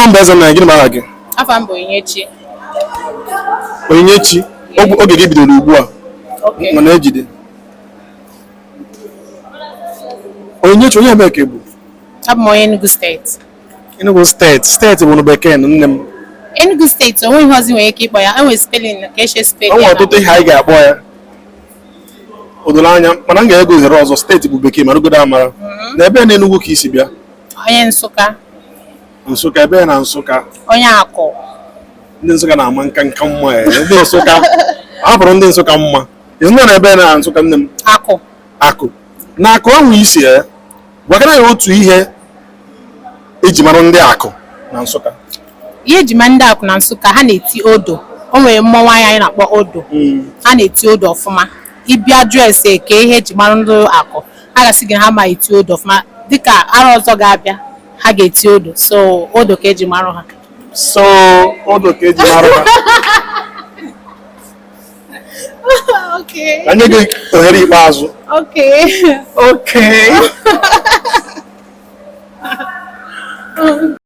mba eze na gịnị ma aha gị? Afa m bụ Onyechi. Onyechi, oge gị bidoro ugbu a. Okay. Mana ejide. Onyechi onye ebe ka bụ? Abụ m onye Enugu steeti. Enugu steeti. Steeti bụ n'bekee nne m. Enugu steeti onwe ihe ọzọ nwere ike ịkpọ ya. Enwere spelling ka eche spelling. O nwere ọtụtụ ihe anyị ga-akpọ ya. O doro anya mana m ga-ego ohere ọzọ steeti bụ bekee ma rugodo amara. N'ebe na Enugu ka isi bịa? Onye Nsụka. Nsụka ebe na Nsụka. Onye Akụ. Ndị Nsụka na-ama nka mma ya. Ndị Nsụka hapụrụ ndị Nsụka mma. Ezinụlọ na ebe na Nsụka nne m. Akụ. Akụ. Na akụ ahụ isi ya. Gwakana ya otu ihe eji mara ndị Akụ na Nsụka. Ihe eji mara ndị Akụ na Nsụka ha na-eti odo. O nwere mmọnwụ anyị na-akpọ odo. Ha na-eti odo ọfụma. Ịbịa jụọ ese ka ihe eji mara ndị Akụ. Ha ga-asị gị ha ma eti odo ọfụma. Dịka arọ ọzọ ga-abịa ha ga-eti odo. So odo ka eji mara ha. So odo ka eji mara ha. Okay. Anyị ga ohere ikpeazụ. Okay. Okay.